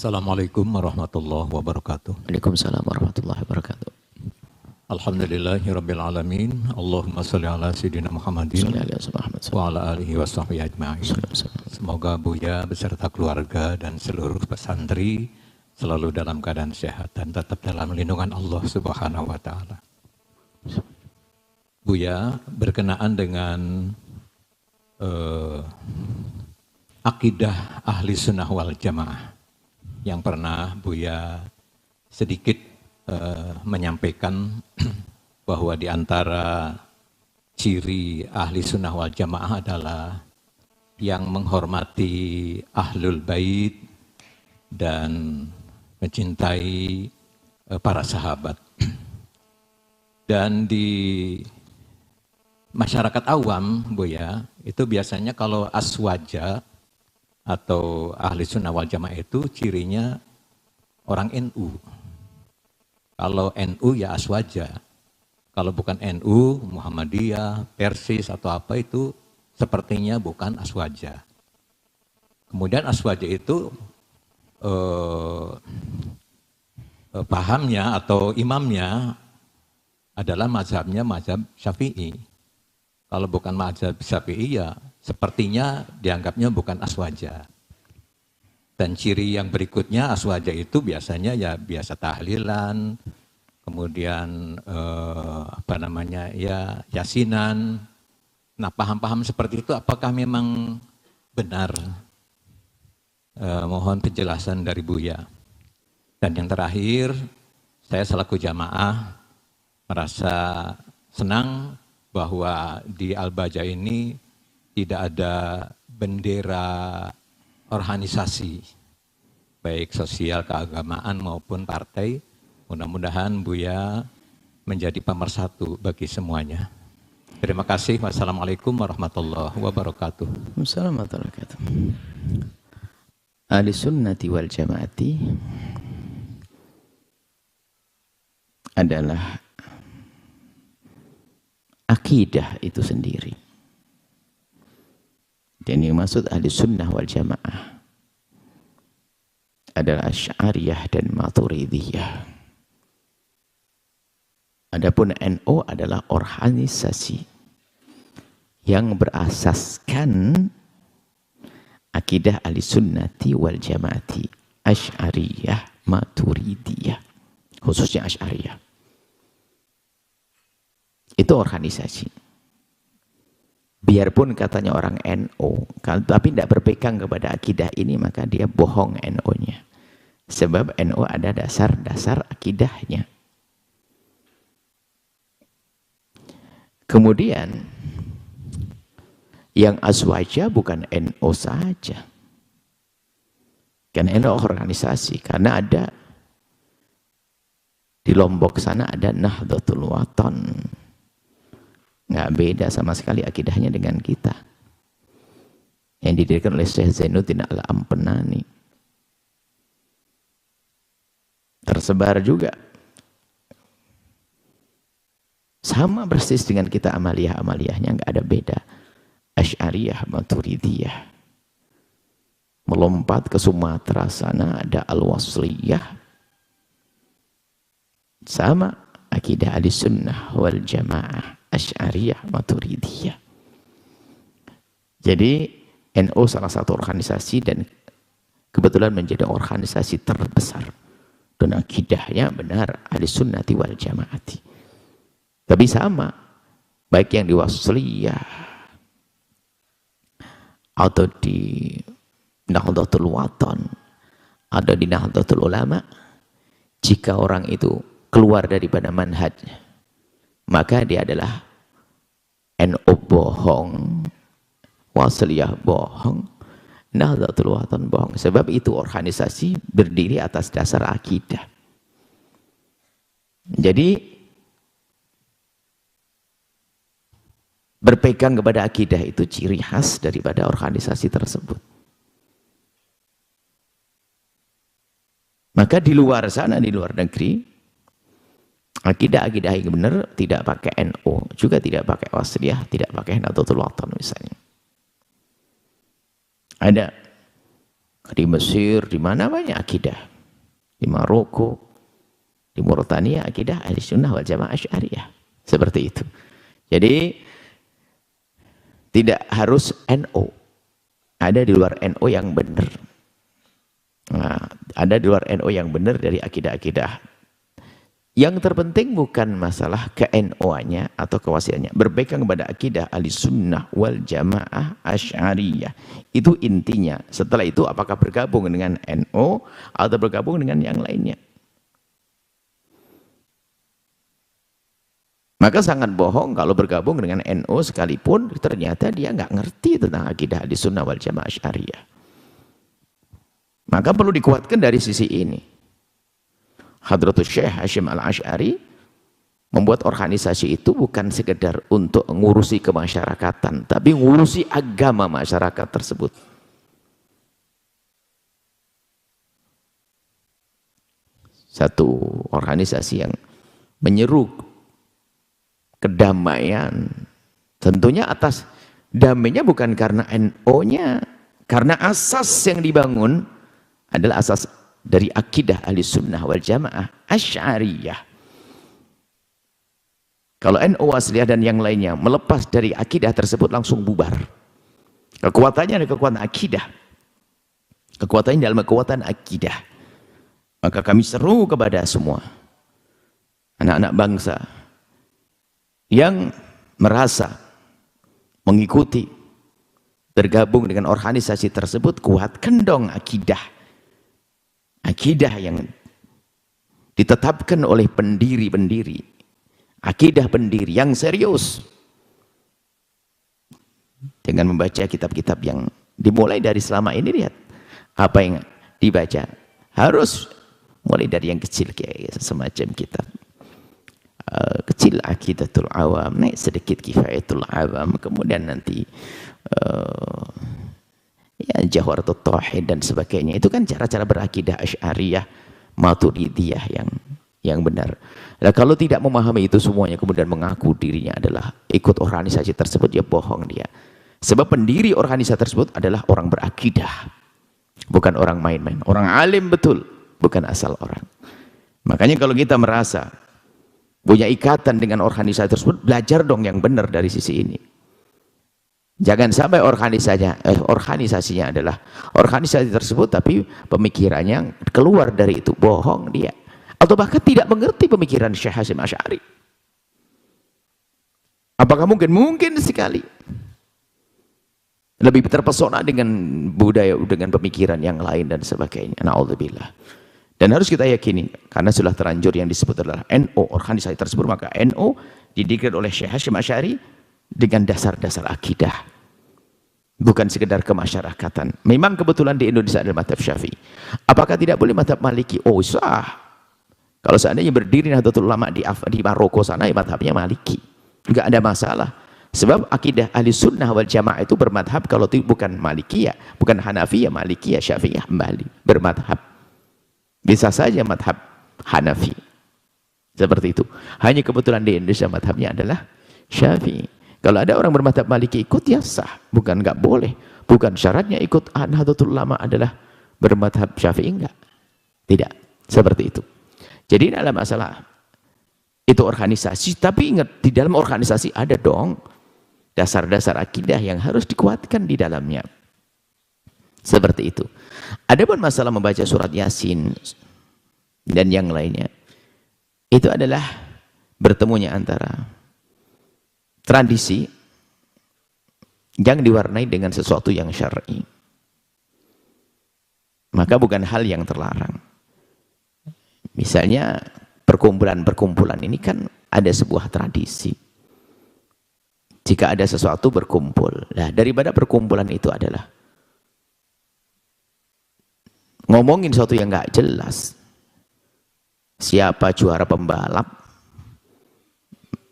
Assalamualaikum warahmatullahi wabarakatuh. Waalaikumsalam warahmatullahi wabarakatuh. Alhamdulillahirabbil alamin. Allahumma shalli ala sayyidina Muhammadin wa ala alihi wa sahbihi ajma'in. Semoga Buya beserta keluarga dan seluruh pesantri selalu dalam keadaan sehat dan tetap dalam lindungan Allah Subhanahu wa taala. Buya berkenaan dengan akidah ahli sunnah wal jamaah yang pernah Buya sedikit menyampaikan bahwa di antara ciri ahli sunnah wal jamaah adalah yang menghormati ahlul bait dan mencintai para sahabat. Dan di masyarakat awam, Buya, itu biasanya kalau aswaja atau ahli sunnah wal jamaah itu cirinya orang NU. Kalau NU ya aswaja. Kalau bukan NU, Muhammadiyah, Persis atau apa itu sepertinya bukan aswaja. Kemudian aswaja itu pahamnya atau imamnya adalah mazhabnya mazhab Syafi'i. Kalau bukan mazhab Syafi'i ya sepertinya dianggapnya bukan aswaja. Dan ciri yang berikutnya aswaja itu biasanya ya biasa tahlilan, kemudian ya yasinan. Nah, paham-paham seperti itu apakah memang benar? Mohon penjelasan dari Buya. Dan yang terakhir, saya selaku jamaah merasa senang bahwa di Al-Baja ini tidak ada bendera organisasi, baik sosial, keagamaan maupun partai. Mudah-mudahan Buya menjadi pemersatu bagi semuanya. Terima kasih. Wassalamualaikum warahmatullahi wabarakatuh. Wassalamualaikum warahmatullahi wabarakatuh. Ahli sunnati wal jamaati adalah akidah itu sendiri. Dan yang maksud ahli sunnah wal jamaah adalah Asy'ariyah dan Maturidiyah. Adapun NU adalah organisasi yang berasaskan akidah ahli sunnati wal jamaati, Asy'ariyah, Maturidiyah, khususnya Asy'ariyah. Itu organisasi. Biarpun katanya orang NU, tapi tidak berpegang kepada akidah ini, maka dia bohong NU-nya. Sebab NU ada dasar-dasar akidahnya. Kemudian, yang aswaja bukan NU saja. Kan NU organisasi, karena ada di Lombok sana ada Nahdlatul Wathon. Nggak beda sama sekali akidahnya dengan kita. Yang didirikan oleh Syekh Zainuddin Al-Ampenani. Tersebar juga. Sama persis dengan kita amaliyah-amaliyahnya, nggak ada beda. Asy'ariyah, Maturidiyah. Melompat ke Sumatera sana ada Al-Wasliyah. Sama akidah Ahlussunnah wal Jamaah. Asy'ariyah, Maturidiyah. Jadi NU salah satu organisasi dan kebetulan menjadi organisasi terbesar dan akidahnya benar Ahlussunnati wal Jamaati. Tapi sama, baik yang di Wasliyah atau di Nahdlatul Wathon atau di Nahdlatul Ulama, jika orang itu keluar daripada manhaj, maka dia adalah NU bohong, Wasliyah bohong, Nahdlatul Wathon bohong. Sebab itu organisasi berdiri atas dasar akidah. Jadi berpegang kepada akidah itu ciri khas daripada organisasi tersebut. Maka di luar sana, di luar negeri, akidah-akidah yang benar tidak pakai NU, juga tidak pakai Wasliyah, tidak pakai Nahdlatul Wathon misalnya. Ada Di Mesir, di mana banyak akidah. Di Maroko, di Mauritania akidah Ahlussunnah wal Jamaah Asy'ariyah. Seperti itu. Jadi tidak harus NO. Ada di luar NO yang benar. Nah, ada di luar NO yang benar dari akidah-akidah. Yang terpenting bukan masalah ke NO-nya atau kewasiannya. Berpegang kepada akidah Ahlussunnah wal Jamaah Asy'ariyah. Itu intinya. Setelah itu apakah bergabung dengan NO atau bergabung dengan yang lainnya. Maka sangat bohong kalau bergabung dengan NO sekalipun ternyata dia nggak ngerti tentang akidah Ahlussunnah wal Jamaah Asy'ariyah. Maka perlu dikuatkan dari sisi ini. Hadratus Syekh Hasyim Al-Asy'ari membuat organisasi itu bukan sekedar untuk ngurusi kemasyarakatan, tapi ngurusi agama masyarakat tersebut. Satu organisasi yang menyeru kedamaian, tentunya atas damainya bukan karena NO-nya, karena asas yang dibangun adalah asas dari akidah Ahlussunnah wal Jamaah Asy'ariyah. Kalau NO Wasliyah dan yang lainnya melepas dari akidah tersebut langsung bubar. Kekuatannya adalah kekuatan akidah. Kekuatannya dalam kekuatan akidah. Maka kami seru kepada semua anak-anak bangsa yang merasa mengikuti bergabung dengan organisasi tersebut, kuatkan dong akidah. Akidah yang ditetapkan oleh pendiri-pendiri, akidah pendiri yang serius, dengan membaca kitab-kitab yang dimulai dari selama ini. Lihat apa yang dibaca, harus mulai dari yang kecil kayak semacam kitab kecil Aqidatul Awam, naik sedikit Kifayatul Awam, kemudian nanti ya Jawharatul Tauhid dan sebagainya. Itu kan cara-cara berakidah Asy'ariyah Maturidiyah yang benar. Nah, kalau tidak memahami itu semuanya kemudian mengaku dirinya adalah ikut organisasi tersebut, ya bohong dia. Sebab pendiri organisasi tersebut adalah orang berakidah, bukan orang main-main, orang alim betul, bukan asal orang. Makanya kalau kita merasa punya ikatan dengan organisasi tersebut, belajar dong yang benar dari sisi ini. Jangan sampai organisasinya adalah organisasi tersebut tapi pemikirannya keluar dari itu, bohong dia. Atau bahkan tidak mengerti pemikiran Syekh Hasyim Asy'ari. Apakah mungkin? Mungkin sekali. Lebih terpesona dengan budaya, dengan pemikiran yang lain dan sebagainya. Na'udzubillah. Dan harus kita yakini, karena sudah terlanjur yang disebut adalah NO, organisasi tersebut, maka NO didikir oleh Syekh Hasyim Asy'ari dengan dasar-dasar akidah, bukan sekedar kemasyarakatan. Memang kebetulan di Indonesia ada mazhab Syafi'i. Apakah tidak boleh mazhab Maliki? Oh sah. Kalau seandainya berdiri Nahdlatul Ulama di Maroko sana, ya mazhabnya Maliki, enggak ada masalah. Sebab akidah Ahlussunnah wal Jamaah itu bermadhab, kalau bukan Malikiyah, bukan Hanafiyah, Malikiyah, Syafi'iyah, Hambali, bermadhab. Bisa saja madhab Hanafi, seperti itu. Hanya kebetulan di Indonesia madhabnya adalah Syafi'i. Kalau ada orang bermadhab Maliki ikut, ya sah, bukan nggak boleh. Bukan syaratnya ikut Nahdlatul Ulama adalah bermadhab Syafi'i, enggak. Tidak, seperti itu. Jadi dalam masalah itu organisasi, tapi ingat di dalam organisasi ada dong dasar-dasar akidah yang harus dikuatkan di dalamnya. Seperti itu. Adapun masalah membaca surat Yasin dan yang lainnya, itu adalah bertemunya antara tradisi yang diwarnai dengan sesuatu yang syar'i. Maka bukan hal yang terlarang. Misalnya perkumpulan-perkumpulan ini kan ada sebuah tradisi. Jika ada sesuatu berkumpul, nah daripada perkumpulan itu adalah ngomongin sesuatu yang nggak jelas, siapa juara pembalap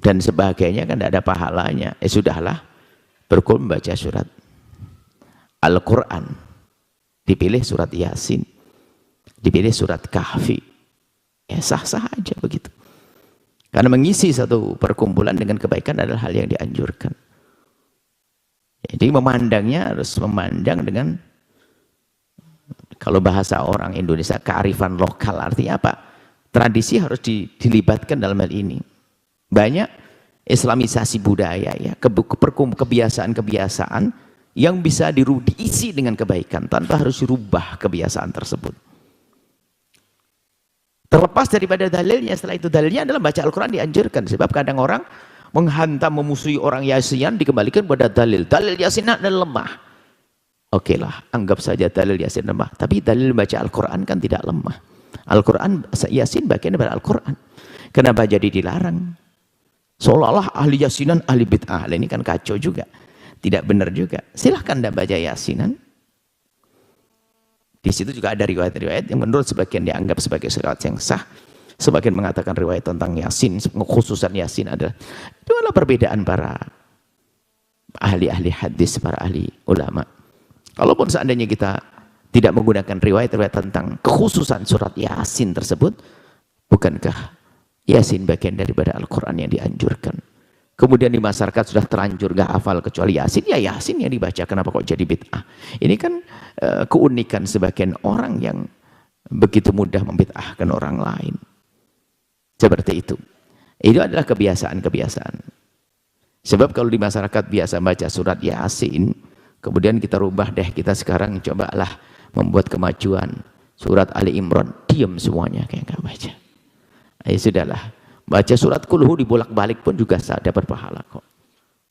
dan sebagainya, kan tidak ada pahalanya. Sudahlah, berkumpul membaca surat Al-Quran, dipilih surat Yasin, dipilih surat Kahfi, ya sah-sah aja begitu. Karena mengisi satu perkumpulan dengan kebaikan adalah hal yang dianjurkan. Jadi memandangnya harus memandang dengan Kalau bahasa orang Indonesia, kearifan lokal artinya apa? Tradisi harus dilibatkan dalam hal ini. Banyak islamisasi budaya ya, kebiasaan-kebiasaan yang bisa diisi dengan kebaikan tanpa harus dirubah kebiasaan tersebut. Terlepas daripada dalilnya, setelah itu dalilnya adalah baca Al-Quran dianjurkan. Sebab kadang orang menghantam, memusuhi orang Yasinan dikembalikan pada dalil. Dalil Yasinan adalah lemah. Oke lah, anggap saja dalil Yasin lemah. Tapi dalil baca Al-Quran kan tidak lemah. Al-Quran, Yasin bagian dari Al-Quran. Kenapa jadi dilarang? Seolah-olah ahli Yasinan, ahli bid'ah. Ini kan kacau juga. Tidak benar juga. Silahkan Anda baca Yasinan. Di situ juga ada riwayat-riwayat yang menurut sebagian dianggap sebagai riwayat yang sah. Sebagian mengatakan riwayat tentang Yasin, khususan Yasin adalah itu adalah perbedaan para ahli-ahli hadis, para ahli ulama. Kalaupun seandainya kita tidak menggunakan riwayat-riwayat tentang kekhususan surat Yasin tersebut, bukankah Yasin bagian daripada Al-Quran yang dianjurkan? Kemudian di masyarakat sudah terlanjur gak hafal kecuali Yasin, ya Yasin yang dibaca, kenapa kok jadi bid'ah? Ini kan keunikan sebagian orang yang begitu mudah membid'ahkan orang lain. Seperti itu. Itu adalah kebiasaan-kebiasaan. Sebab kalau di masyarakat biasa baca surat Yasin, kemudian kita rubah deh, kita sekarang cobalah membuat kemajuan. Surat Ali Imran, diam semuanya kayak gak baca. Ya sudahlah. Baca surat kulhu dibolak-balik pun juga sah, dapat pahala kok.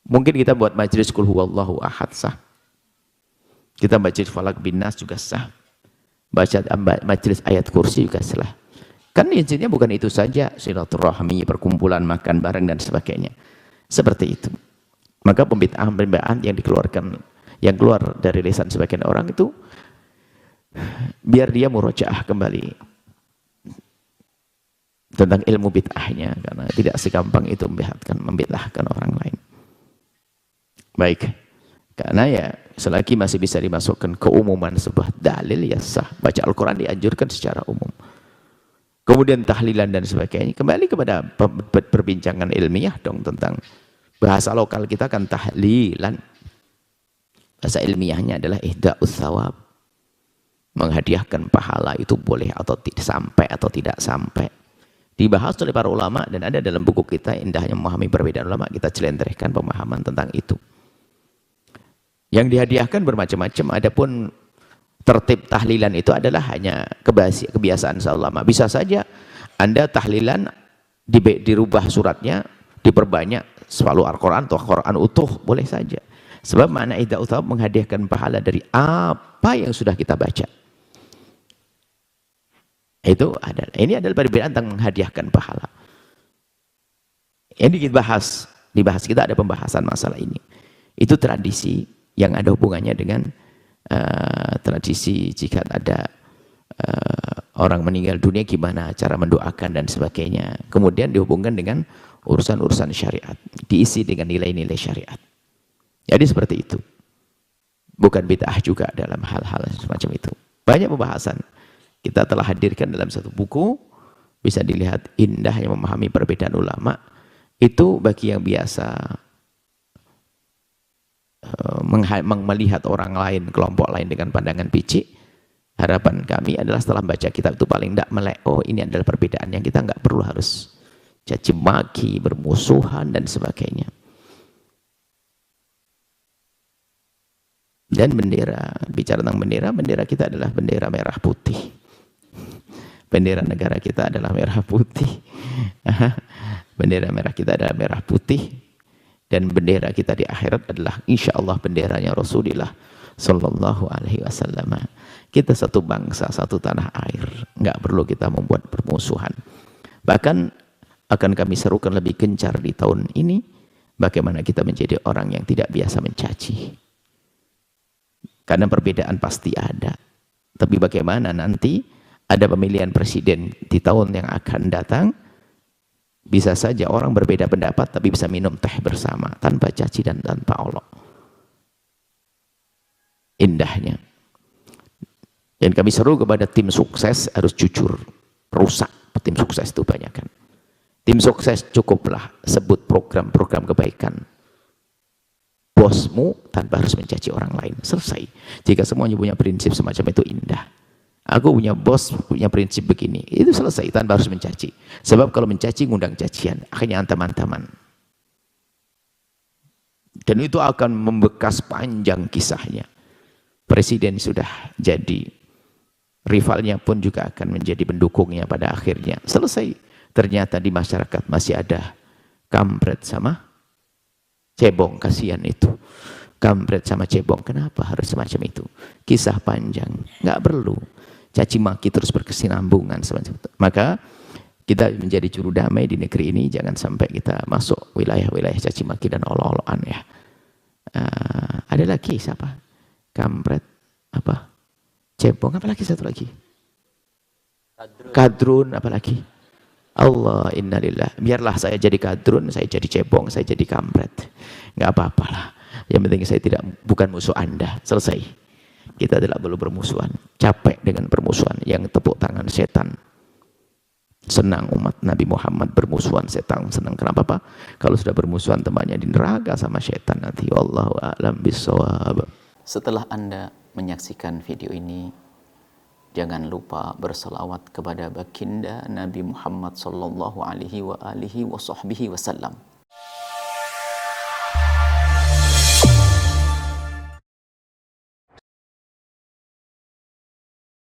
Mungkin kita buat majelis kulhu wallahu ahad sah. Kita baca falak bin nas juga sah. Baca majelis ayat kursi juga sah. Kan intinya bukan itu saja, silaturahmi, perkumpulan, makan bareng dan sebagainya. Seperti itu. Maka pembid'ahan yang dikeluarkan, yang keluar dari lisan sebagian orang itu biar dia murojaah kembali tentang ilmu bid'ahnya, karena tidak segampang itu membid'ahkan orang lain. Baik, karena ya selagi masih bisa dimasukkan keumuman sebuah dalil ya sah. Baca Al-Quran dianjurkan secara umum. Kemudian tahlilan dan sebagainya, kembali kepada perbincangan ilmiah dong tentang bahasa lokal kita kan tahlilan. Bahasa ilmiahnya adalah ihda'us thawab, menghadiahkan pahala itu boleh atau tidak sampai atau tidak sampai. Dibahas oleh para ulama dan ada dalam buku kita Indahnya Memahami Perbedaan Ulama, kita celentrehkan pemahaman tentang itu. Yang dihadiahkan bermacam-macam, adapun tertib tahlilan itu adalah hanya kebiasaan ulama. Bisa saja Anda tahlilan dirubah suratnya, diperbanyak selalu Al-Quran atau Al-Quran utuh, boleh saja. Sebab makna ihda'u thawab menghadiahkan pahala dari apa yang sudah kita baca. Ini adalah perbedaan tentang menghadiahkan pahala. Ini dibahas kita ada pembahasan masalah ini. Itu tradisi yang ada hubungannya dengan tradisi jika ada orang meninggal dunia gimana cara mendoakan dan sebagainya. Kemudian dihubungkan dengan urusan-urusan syariat, diisi dengan nilai-nilai syariat. Jadi seperti itu. Bukan bid'ah juga dalam hal-hal semacam itu. Banyak pembahasan. Kita telah hadirkan dalam satu buku, bisa dilihat Indahnya Memahami Perbedaan Ulama. Itu bagi yang biasa melihat orang lain, kelompok lain dengan pandangan picik. Harapan kami adalah setelah baca kitab itu paling tidak melek, oh ini adalah perbedaan yang kita nggak perlu harus caci maki, bermusuhan dan sebagainya. Dan bendera, bicara tentang bendera kita adalah bendera merah putih. Bendera negara kita adalah merah putih. Bendera merah kita adalah merah putih. Dan bendera kita di akhirat adalah insya Allah benderanya Rasulullah Sallallahu Alaihi Wasallam. Kita satu bangsa, satu tanah air. Nggak perlu kita membuat permusuhan. Bahkan akan kami serukan lebih gencar di tahun ini. Bagaimana kita menjadi orang yang tidak biasa mencaci. Karena perbedaan pasti ada. Tapi bagaimana nanti ada pemilihan presiden di tahun yang akan datang, bisa saja orang berbeda pendapat tapi bisa minum teh bersama tanpa caci dan tanpa olok. Indahnya. Dan kami seru kepada tim sukses harus jujur. Rusak tim sukses itu banyak kan. Tim sukses cukuplah sebut program-program kebaikan bosmu tanpa harus mencaci orang lain. Selesai. Jika semuanya punya prinsip semacam itu indah. Aku punya bos, punya prinsip begini. Itu selesai, tanpa harus mencaci. Sebab kalau mencaci, ngundang cacian. Akhirnya antam-antaman. Dan itu akan membekas panjang kisahnya. Presiden sudah jadi, rivalnya pun juga akan menjadi pendukungnya pada akhirnya. Selesai. Ternyata di masyarakat masih ada kampret sama cebong, kasihan itu. Kampret sama cebong, kenapa harus semacam itu? Kisah panjang, nggak perlu. Caci maki terus berkesinambungan semacam itu. Maka kita menjadi juru damai di negeri ini, jangan sampai kita masuk wilayah-wilayah caci maki dan olo-oloan ya. Ada lagi siapa? Kampret, apa? Cebong, apa lagi satu lagi? Kadrun, apa lagi? Allah, innalillah. Biarlah saya jadi kadrun, saya jadi cebong, saya jadi kampret. Nggak apa-apalah. Yang penting saya bukan musuh Anda. Selesai. Kita tidak perlu bermusuhan. Capek dengan permusuhan. Yang tepuk tangan setan. Senang umat Nabi Muhammad bermusuhan, setan senang. Kenapa Pak? Kalau sudah bermusuhan temannya di neraka sama setan nanti. Wallahu a'lam bishawab. Setelah Anda menyaksikan video ini, jangan lupa berselawat kepada baginda Nabi Muhammad sallallahu alaihi wa alihi wa sahbihi wasallam.